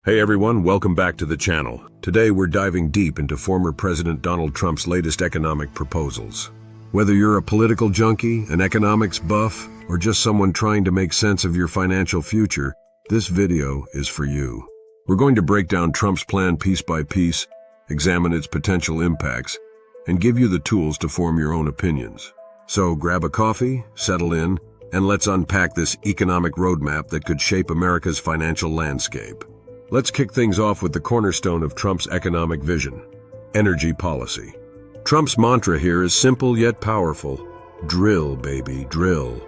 Hey everyone, welcome back to the channel. Today we're diving deep into former President Donald Trump's latest economic proposals. Whether you're a political junkie, an economics buff, or just someone trying to make sense of your financial future, this video is for you. We're going to break down Trump's plan piece by piece, examine its potential impacts, and give you the tools to form your own opinions. So grab a coffee, settle in, and let's unpack this economic roadmap that could shape America's financial landscape. Let's kick things off with the cornerstone of Trump's economic vision: energy policy. Trump's mantra here is simple yet powerful: drill, baby, drill.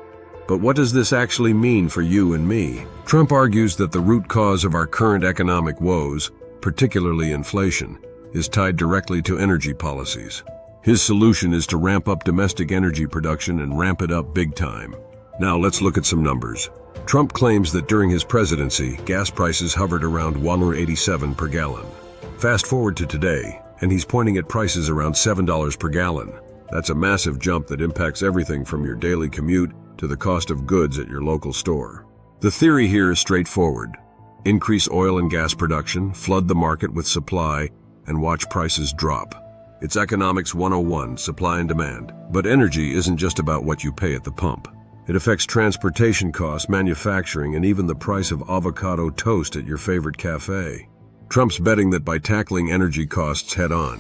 But what does this actually mean for you and me? Trump argues that the root cause of our current economic woes, particularly inflation, is tied directly to energy policies. His solution is to ramp up domestic energy production and ramp it up big time. Now let's look at some numbers. Trump claims that during his presidency, gas prices hovered around $1.87 per gallon. Fast forward to today, and he's pointing at prices around $7 per gallon. That's a massive jump that impacts everything from your daily commute to the cost of goods at your local store. The theory here is straightforward. Increase oil and gas production, flood the market with supply, and watch prices drop. It's economics 101, supply and demand. But energy isn't just about what you pay at the pump. It affects transportation costs, manufacturing, and even the price of avocado toast at your favorite cafe. Trump's betting that by tackling energy costs head-on,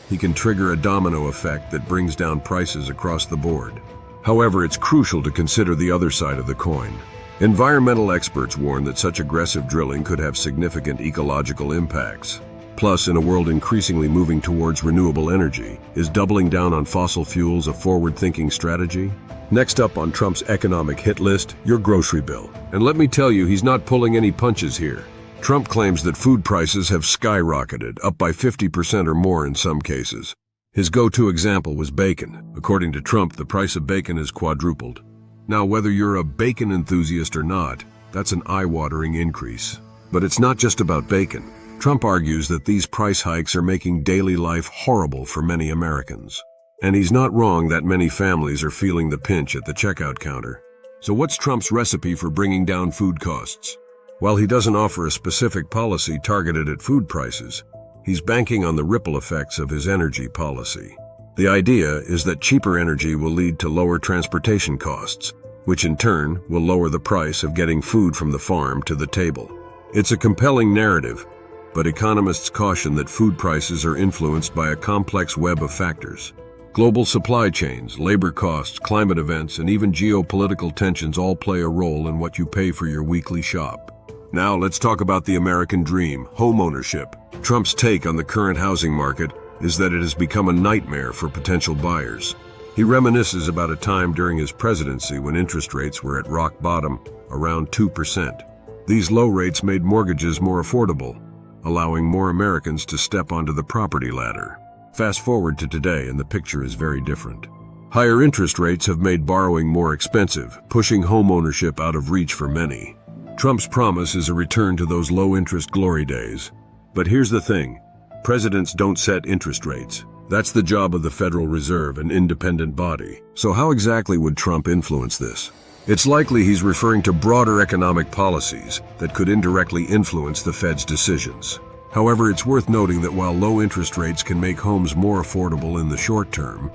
he can trigger a domino effect that brings down prices across the board. However, it's crucial to consider the other side of the coin. Environmental experts warn that such aggressive drilling could have significant ecological impacts. Plus, in a world increasingly moving towards renewable energy, is doubling down on fossil fuels a forward-thinking strategy? Next up on Trump's economic hit list, your grocery bill. And let me tell you, he's not pulling any punches here. Trump claims that food prices have skyrocketed, up by 50% or more in some cases. His go-to example was bacon. According to Trump, the price of bacon has quadrupled. Now, whether you're a bacon enthusiast or not, that's an eye-watering increase. But it's not just about bacon. Trump argues that these price hikes are making daily life horrible for many Americans. And he's not wrong that many families are feeling the pinch at the checkout counter. So what's Trump's recipe for bringing down food costs? While he doesn't offer a specific policy targeted at food prices, he's banking on the ripple effects of his energy policy. The idea is that cheaper energy will lead to lower transportation costs, which in turn will lower the price of getting food from the farm to the table. It's a compelling narrative, but economists caution that food prices are influenced by a complex web of factors. Global supply chains, labor costs, climate events, and even geopolitical tensions all play a role in what you pay for your weekly shop. Now let's talk about the American dream, homeownership. Trump's take on the current housing market is that it has become a nightmare for potential buyers. He reminisces about a time during his presidency when interest rates were at rock bottom, around 2%. These low rates made mortgages more affordable, allowing more Americans to step onto the property ladder. Fast forward to today and the picture is very different. Higher interest rates have made borrowing more expensive, pushing homeownership out of reach for many. Trump's promise is a return to those low-interest glory days. But here's the thing: presidents don't set interest rates. That's the job of the Federal Reserve, an independent body. So how exactly would Trump influence this? It's likely he's referring to broader economic policies that could indirectly influence the Fed's decisions. However, it's worth noting that while low interest rates can make homes more affordable in the short term,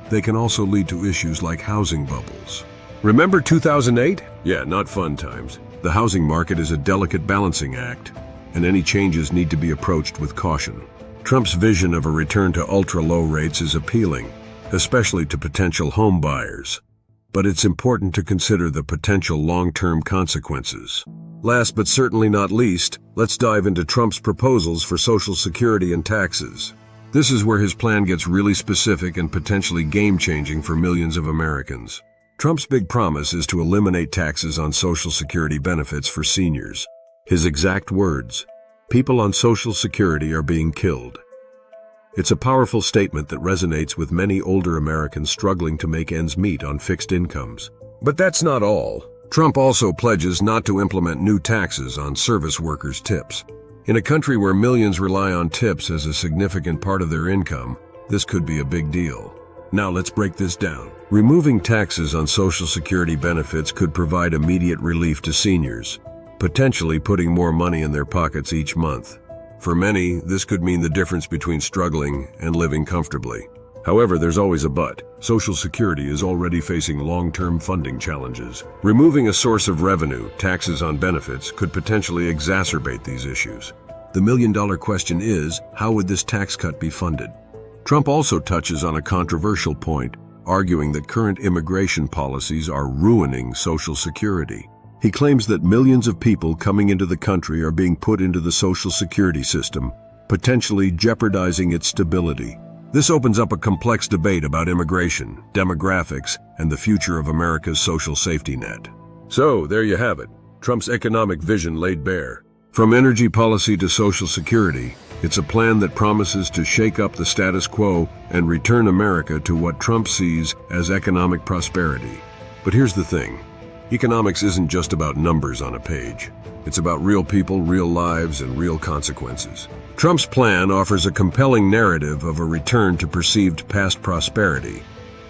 they can also lead to issues like housing bubbles. Remember 2008? Yeah, not fun times. The housing market is a delicate balancing act, and any changes need to be approached with caution. Trump's vision of a return to ultra-low rates is appealing, especially to potential home buyers. But it's important to consider the potential long-term consequences. Last but certainly not least, let's dive into Trump's proposals for Social Security and taxes. This is where his plan gets really specific and potentially game-changing for millions of Americans. Trump's big promise is to eliminate taxes on Social Security benefits for seniors. His exact words: "People on Social Security are being killed." It's a powerful statement that resonates with many older Americans struggling to make ends meet on fixed incomes. But that's not all. Trump also pledges not to implement new taxes on service workers' tips. In a country where millions rely on tips as a significant part of their income, this could be a big deal. Now let's break this down. Removing taxes on Social Security benefits could provide immediate relief to seniors. potentially putting more money in their pockets each month. For many, this could mean the difference between struggling and living comfortably. However, there's always a but. Social Security is already facing long-term funding challenges. Removing a source of revenue, taxes on benefits, could potentially exacerbate these issues. The million-dollar question is, how would this tax cut be funded? Trump also touches on a controversial point, arguing that current immigration policies are ruining Social Security. He claims that millions of people coming into the country are being put into the Social Security system, potentially jeopardizing its stability. This opens up a complex debate about immigration, demographics, and the future of America's social safety net. So, there you have it. Trump's economic vision laid bare. From energy policy to Social Security, it's a plan that promises to shake up the status quo and return America to what Trump sees as economic prosperity. But here's the thing. Economics isn't just about numbers on a page. It's about real people, real lives, and real consequences. Trump's plan offers a compelling narrative of a return to perceived past prosperity,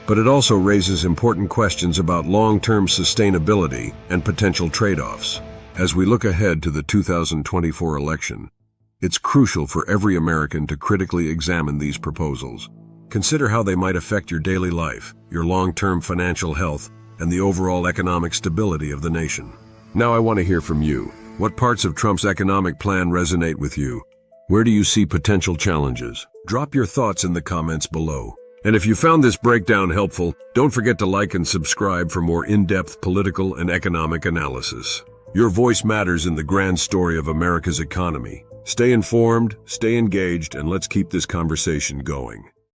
but it also raises important questions about long-term sustainability and potential trade-offs. As we look ahead to the 2024 election, it's crucial for every American to critically examine these proposals. Consider how they might affect your daily life, your long-term financial health, and the overall economic stability of the nation. Now I want to hear from you. What parts of Trump's economic plan resonate with you? Where do you see potential challenges? Drop your thoughts in the comments below. And if you found this breakdown helpful, don't forget to like and subscribe for more in-depth political and economic analysis. Your voice matters in the grand story of America's economy. Stay informed, stay engaged, and let's keep this conversation going.